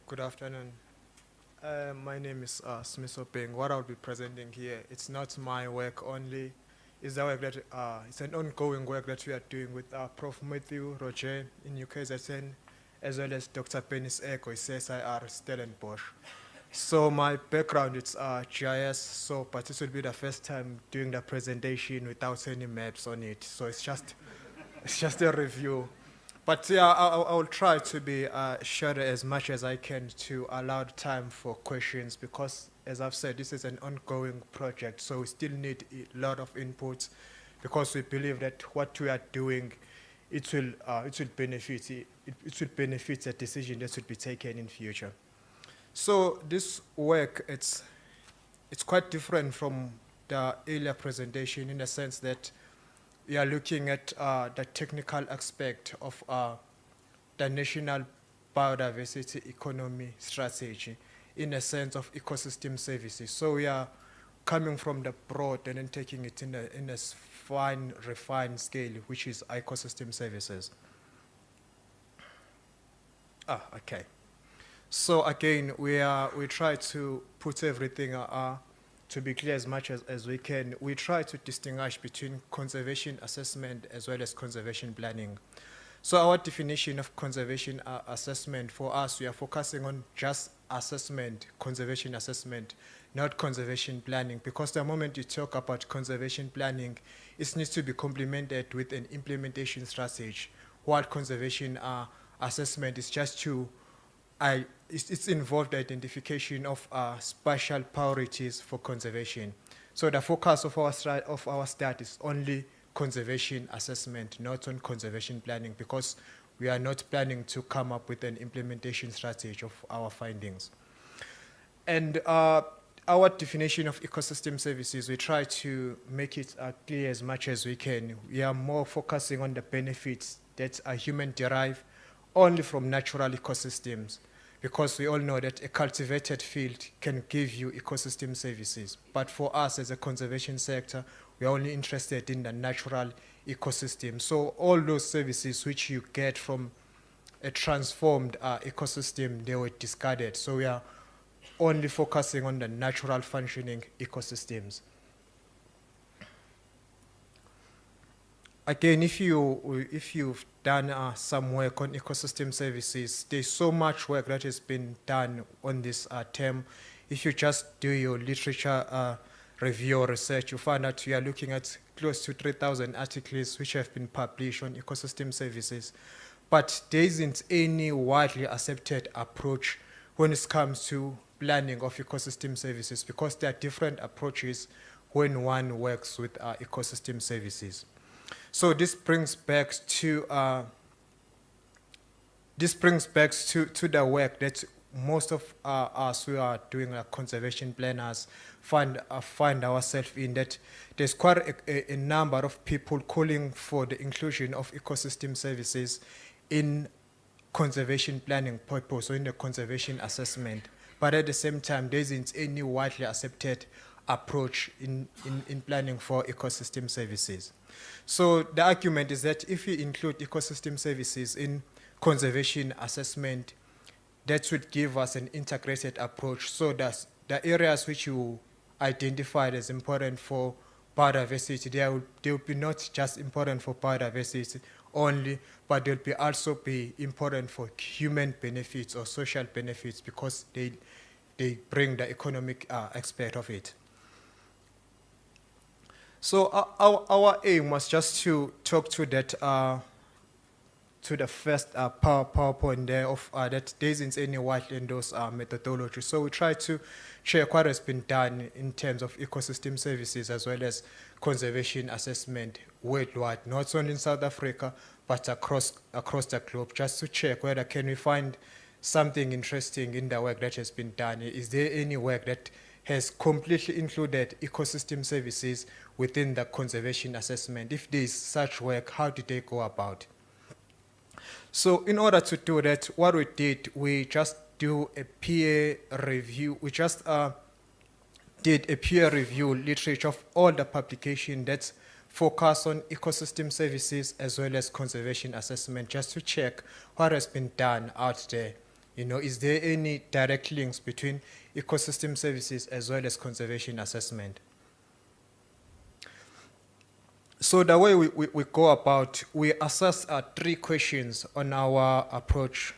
Good afternoon. My name is Smiso Bhengu. What I'll be presenting here, it's not my work only. It's the work that it's an ongoing work that we are doing with Prof. Matthew Roger in UKZN, as well as Dr. Penis Eko, CSIR Stellenbosch. So my background is GIS, but this will be the first time doing the presentation without any maps on it. So it's just a review. But yeah, I will try to be short as much as I can to allow time for questions because, as I've said, this is an ongoing project, so we still need a lot of input because we believe that what we are doing, it will benefit the decision that should be taken in future. So this work, it's quite different from the earlier presentation in the sense that we are looking at the technical aspect of the national biodiversity economy strategy in a sense of ecosystem services. So we are coming from the broad and then taking it in a fine, refined scale, which is ecosystem services. Okay. So again, we try to put everything to be clear as much as we can. We try to distinguish between conservation assessment as well as conservation planning. So our definition of conservation assessment for us, we are focusing on just assessment, conservation assessment, not conservation planning, because the moment you talk about conservation planning, it needs to be complemented with an implementation strategy, while conservation assessment is just to it's involved identification of spatial priorities for conservation. So the focus of our study is only conservation assessment, not on conservation planning, because we are not planning to come up with an implementation strategy of our findings. And our definition of ecosystem services, we try to make it clear as much as we can. We are more focusing on the benefits that are human-derived only from natural ecosystems, because we all know that a cultivated field can give you ecosystem services. But for us as a conservation sector, we are only interested in the natural ecosystem. So all those services which you get from a transformed ecosystem, they were discarded. So we are only focusing on the natural functioning ecosystems. Again, if you've done some work on ecosystem services, there's so much work that has been done on this term. If you just do your literature review or research, you find that we are looking at close to 3,000 articles which have been published on ecosystem services. But there isn't any widely accepted approach when it comes to planning of ecosystem services, because there are different approaches when one works with ecosystem services. So this brings back to the work that most of us who are doing conservation planners find ourselves in, that there's quite a number of people calling for the inclusion of ecosystem services in conservation planning purpose or in the conservation assessment. But at the same time, there isn't any widely accepted approach in planning for ecosystem services. So the argument is that if you include ecosystem services in conservation assessment, that would give us an integrated approach, so that the areas which you identified as important for biodiversity, they will be not just important for biodiversity only, but they'll be also be important for human benefits or social benefits, because they bring the economic aspect of it. So our aim was just to talk to that, to the first PowerPoint there of that there isn't any widely endorsed methodology. So we try to check what has been done in terms of ecosystem services as well as conservation assessment worldwide, not only in South Africa, but across the globe, just to check whether can we find something interesting in the work that has been done. Is there any work that has completely included ecosystem services within the conservation assessment? If there is such work, how did they go about? So in order to do that, what we did, we just do a peer review. We just did a peer review literature of all the publication that focus on ecosystem services as well as conservation assessment, just to check what has been done out there Is there any direct links between ecosystem services as well as conservation assessment? So the way we go about, we assess 3 questions on our approach.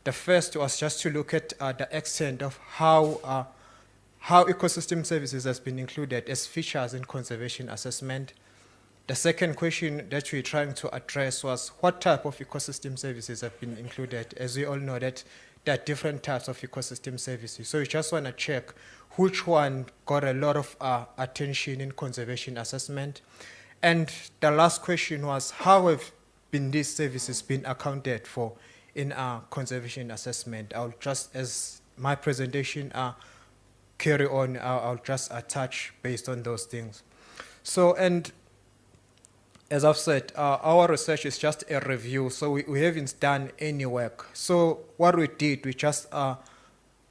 The first was just to look at the extent of how ecosystem services has been included as features in conservation assessment. The second question that we're trying to address was what type of ecosystem services have been included. As we all know that there are different types of ecosystem services. So we just want to check which one got a lot of attention in conservation assessment. And the last question was how have these services been accounted for in our conservation assessment. I'll just, as my presentation carry on, I'll just touch based on those things. So, and as I've said, our research is just a review, so we haven't done any work. So what we did, we just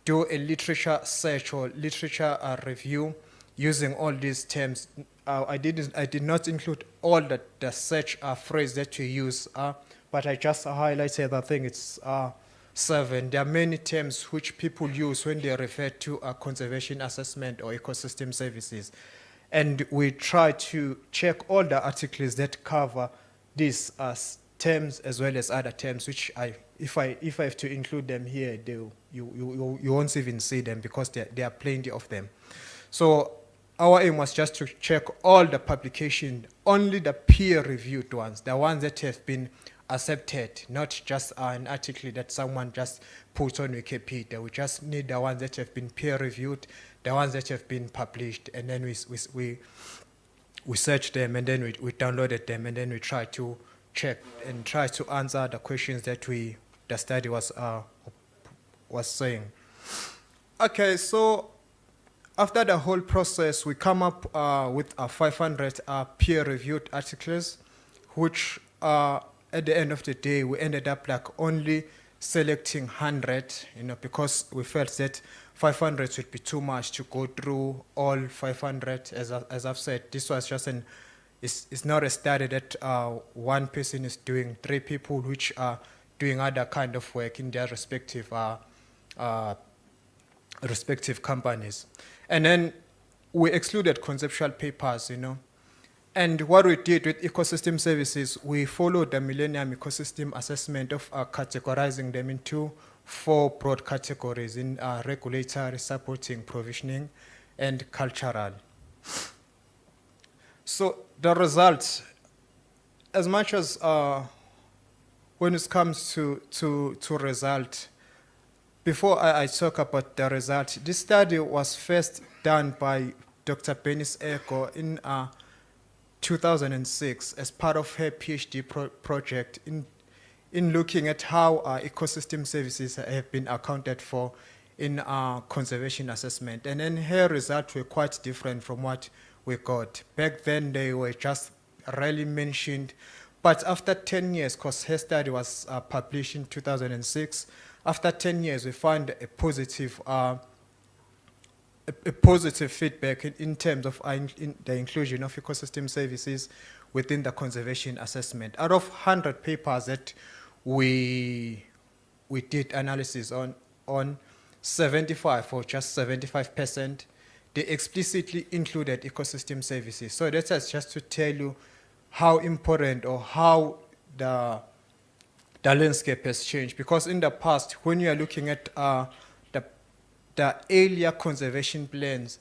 do a literature search or literature review using all these terms. I did not include all the search phrase that we use, but I just highlighted, I think it's 7. There are many terms which people use when they refer to conservation assessment or ecosystem services. And we try to check all the articles that cover these terms as well as other terms, which if I have to include them here, you won't even see them because there are plenty of them. So our aim was just to check all the publication, only the peer-reviewed ones, the ones that have been accepted, not just an article that someone just put on Wikipedia. We just need the ones that have been peer-reviewed, the ones that have been published, and then we searched them, and then we downloaded them, and then we try to check and try to answer the questions that the study was saying. Okay, so after the whole process, we come up with 500 peer-reviewed articles, which at the end of the day, we ended up like only selecting 100, because we felt that 500 would be too much to go through all 500. As I've said, this was just it's not a study that one person is doing, 3 people which are doing other kind of work in their respective companies. And then we excluded conceptual papers, And what we did with ecosystem services, we followed the Millennium Ecosystem Assessment of categorizing them into 4 broad categories in regulatory, supporting, provisioning, and cultural. So the results, as much as when it comes to result, before I talk about the result, this study was first done by Dr. Bernice Ego in 2006 as part of her PhD project in looking at how ecosystem services have been accounted for in conservation assessment. And then her results were quite different from what we got. Back then, they were just rarely mentioned. But after 10 years, because her study was published in 2006, after 10 years, we found a positive feedback in terms of the inclusion of ecosystem services within the conservation assessment. Out of 100 papers that we did analysis on 75 or just 75%, they explicitly included ecosystem services. So that's just to tell you how important or how the landscape has changed. Because in the past, when you are looking at the earlier conservation plans,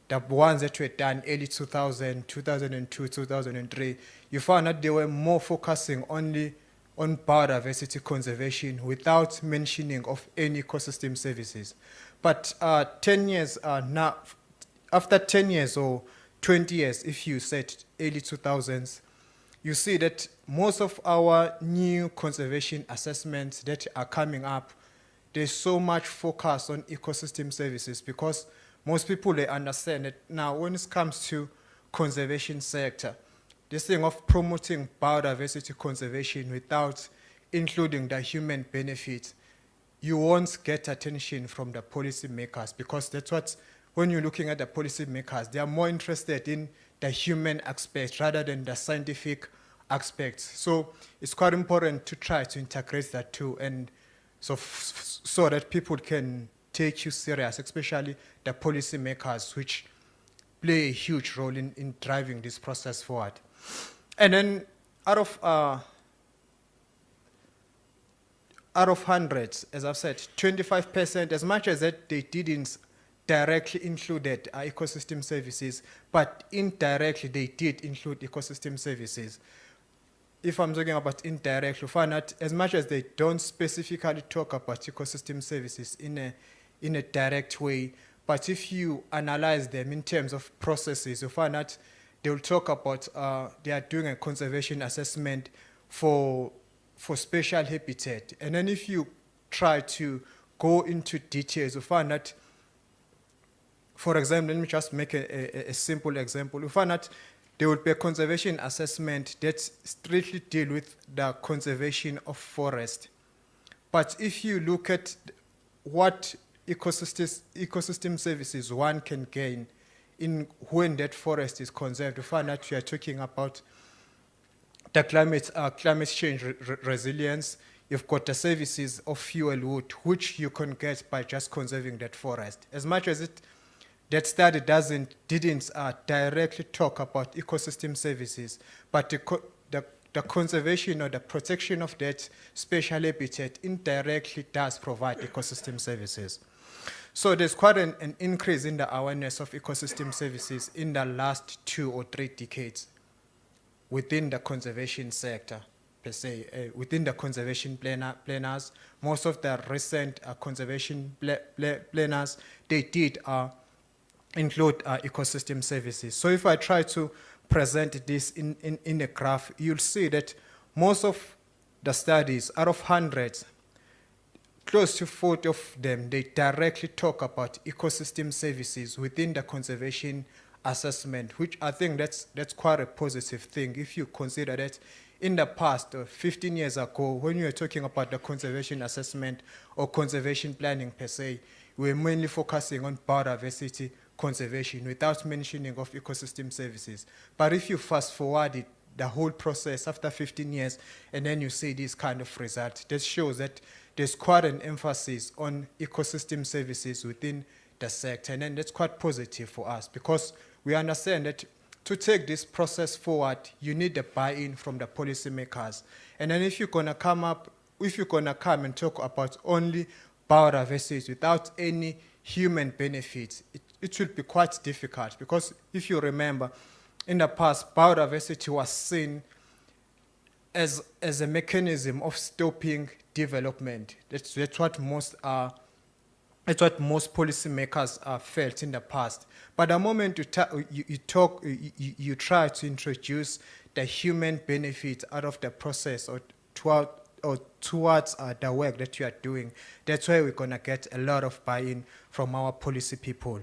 the ones that were done early 2000, 2002, 2003, you found that they were more focusing only on biodiversity conservation without mentioning of any ecosystem services. But 10 years now, after 10 years or 20 years, if you said early 2000s, you see that most of our new conservation assessments that are coming up, there's so much focus on ecosystem services because most people, they understand that now when it comes to conservation sector, this thing of promoting biodiversity conservation without including the human benefit, you won't get attention from the policymakers because that's what, when you're looking at the policymakers, they are more interested in the human aspect rather than the scientific aspects. So it's quite important to try to integrate that too. And so that people can take you serious, especially the policymakers, which play a huge role in driving this process forward. And then out of hundreds, as I've said, 25%, as much as that they didn't directly include ecosystem services, but indirectly they did include ecosystem services. If I'm talking about indirect, you find that as much as they don't specifically talk about ecosystem services in a direct way, but if you analyze them in terms of processes, you find that they will talk about they are doing a conservation assessment for spatial habitat. And then if you try to go into details, you find that, for example, let me just make a simple example. You find that there will be a conservation assessment that strictly deal with the conservation of forest. But if you look at what ecosystem services one can gain in when that forest is conserved, you find that we are talking about the climate change resilience. You've got the services of fuel wood, which you can get by just conserving that forest. As much as that study didn't directly talk about ecosystem services, but the conservation or the protection of that spatial habitat indirectly does provide ecosystem services. So there's quite an increase in the awareness of ecosystem services in the last 2 or 3 decades within the conservation sector, per se, within the conservation planners. Most of the recent conservation planners, they did include ecosystem services. So if I try to present this in a graph, you'll see that most of the studies, out of hundreds, close to 40 of them, they directly talk about ecosystem services within the conservation assessment, which I think that's quite a positive thing if you consider that in the past, 15 years ago, when you were talking about the conservation assessment or conservation planning per se, we were mainly focusing on biodiversity conservation without mentioning of ecosystem services. But if you fast forward the whole process after 15 years and then you see this kind of result, this shows that there's quite an emphasis on ecosystem services within the sector. And then that's quite positive for us because we understand that to take this process forward, you need the buy-in from the policymakers. And then if you're gonna come and talk about only biodiversity without any human benefits, it will be quite difficult because if you remember, in the past, biodiversity was seen as a mechanism of stopping development. That's what most policymakers felt in the past. But the moment you try to introduce the human benefit out of the process or towards the work that you are doing, that's where we're going to get a lot of buy-in from our policy people.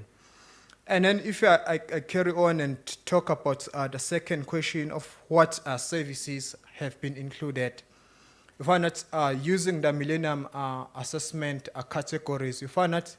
And then if I carry on and talk about the second question of what services have been included, you find that using the Millennium Assessment categories, you find that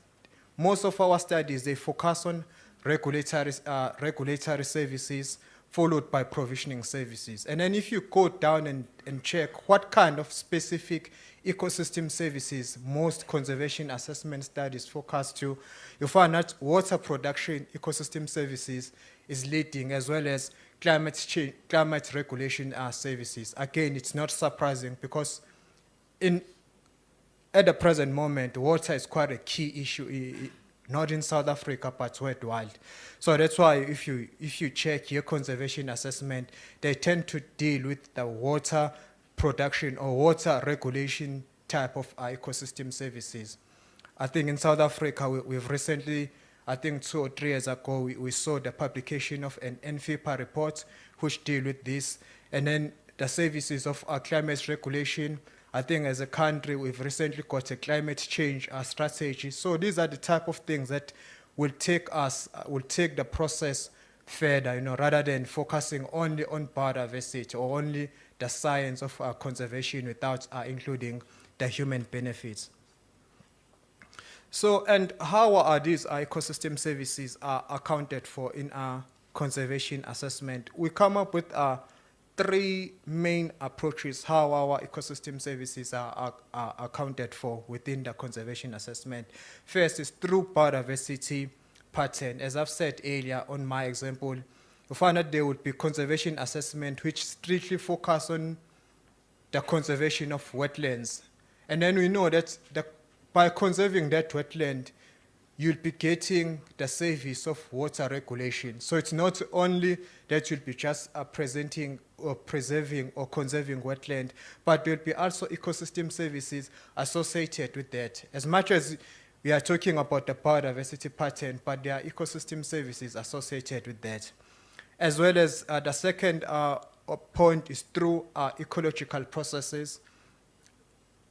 most of our studies, they focus on regulatory services followed by provisioning services. And then if you go down and check what kind of specific ecosystem services most conservation assessment studies focus to, you find that water production ecosystem services is leading, as well as climate change, climate regulation services. Again, it's not surprising because at the present moment, water is quite a key issue, not in South Africa, but worldwide. So that's why if you check your conservation assessment, they tend to deal with the water production or water regulation type of ecosystem services. I think in South Africa, we've recently, I think 2 or 3 years ago, we saw the publication of an NFIPA report which deal with this. And then the services of climate regulation, I think as a country, we've recently got a climate change strategy. So these are the type of things that will take the process further, rather than focusing only on biodiversity or only the science of conservation without including the human benefits. So, and how are these ecosystem services accounted for in our conservation assessment? We come up with three main approaches how our ecosystem services are accounted for within the conservation assessment. First is through biodiversity pattern. As I've said earlier on my example, we found that there would be conservation assessment which strictly focus on the conservation of wetlands. And then we know that by conserving that wetland, you'll be getting the service of water regulation. So it's not only that you'll be just presenting or preserving or conserving wetland, but there'll be also ecosystem services associated with that. As much as we are talking about the biodiversity pattern, but there are ecosystem services associated with that. As well as the second point is through ecological processes.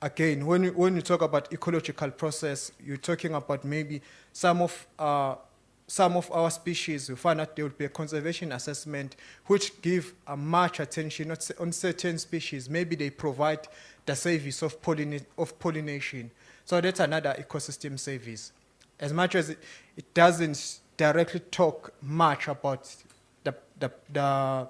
Again, when you talk about ecological process, you're talking about maybe some of our species. You find that there will be a conservation assessment which give much attention on certain species. Maybe they provide the service of pollination. So that's another ecosystem service. As much as it doesn't directly talk much about the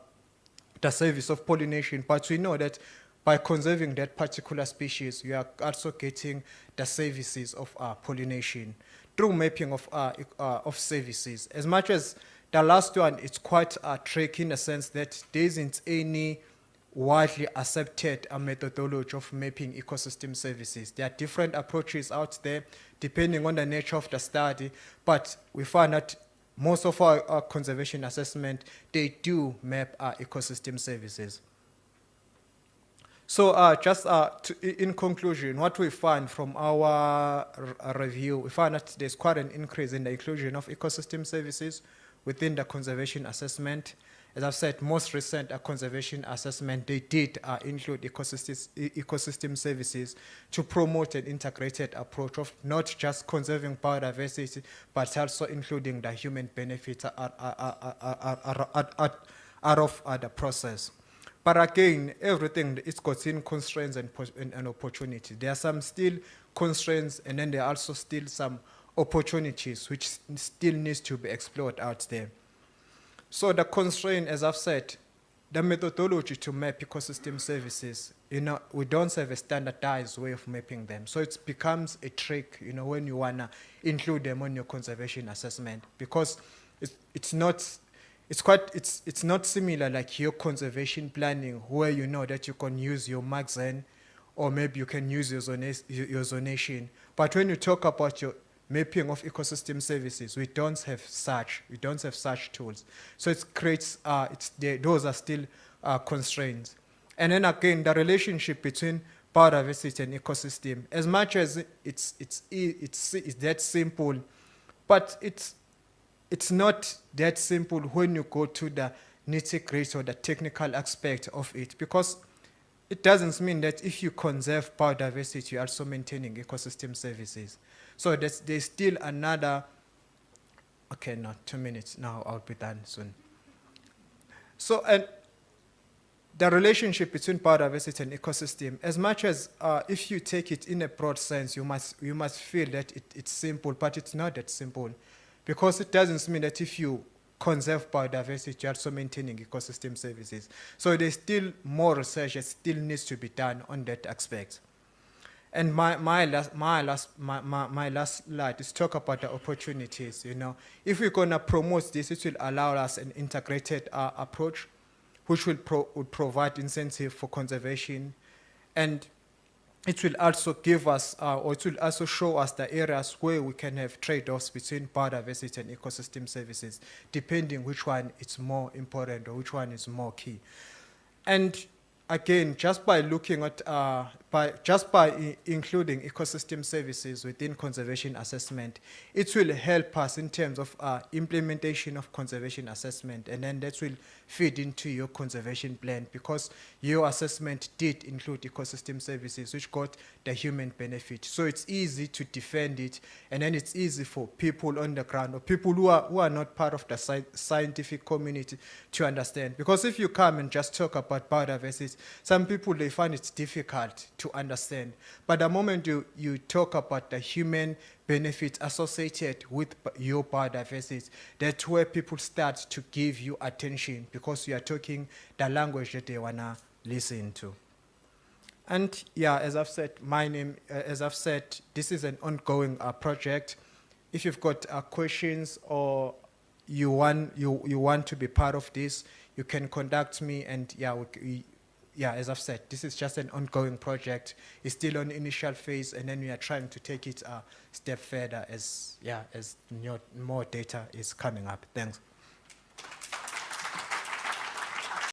service of pollination, but we know that by conserving that particular species, you are also getting the services of pollination through mapping of services. As much as the last one, it's quite tricky in the sense that there isn't any widely accepted methodology of mapping ecosystem services. There are different approaches out there depending on the nature of the study, but we find that most of our conservation assessment, they do map ecosystem services. So in conclusion, what we find from our review, we find that there's quite an increase in the inclusion of ecosystem services within the conservation assessment. As I've said, most recent conservation assessment, they did include ecosystem services to promote an integrated approach of not just conserving biodiversity, but also including the human benefits out of the process. But again, everything is got in constraints and opportunities. There are some still constraints, and then there are also still some opportunities which still needs to be explored out there. So the constraint, as I've said, the methodology to map ecosystem services, we don't have a standardized way of mapping them. So it becomes a trick, when you wanna include them on your conservation assessment, because it's not similar like your conservation planning, where you know that you can use your Maxen, or maybe you can use your zonation. But when you talk about your mapping of ecosystem services, we don't have such tools. So it creates those are still constraints. And then again, the relationship between biodiversity and ecosystem, as much as it's that simple, but it's not that simple when you go to the nitty-gritty or the technical aspect of it, because it doesn't mean that if you conserve biodiversity, you're also maintaining ecosystem services. So there's still another, 2 minutes now, I'll be done soon. So, and the relationship between biodiversity and ecosystem, as much as if you take it in a broad sense, you must feel that it's simple, but it's not that simple. Because it doesn't mean that if you conserve biodiversity, you're also maintaining ecosystem services. So there's still more research that still needs to be done on that aspect. And my last slide is talk about the opportunities. If we're gonna promote this, it will allow us an integrated approach, which would provide incentive for conservation, and it will also give us, or it will also show us the areas where we can have trade-offs between biodiversity and ecosystem services, depending which one is more important or which one is more key. And again, just by looking at, by including ecosystem services within conservation assessment, it will help us in terms of implementation of conservation assessment, and then that will feed into your conservation plan, because your assessment did include ecosystem services which got the human benefit. So it's easy to defend it, and then it's easy for people on the ground or people who are not part of the scientific community to understand. Because if you come and just talk about biodiversity, some people, they find it difficult to to understand. But the moment you talk about the human benefits associated with your biodiversity, that's where people start to give you attention, because you are talking the language that they want to listen to. And yeah, as I've said, this is an ongoing project. If you've got questions or you want to be part of this, you can contact me. And yeah, as I've said, this is just an ongoing project. It's still on initial phase, and then we are trying to take it a step further as more data is coming up. Thanks.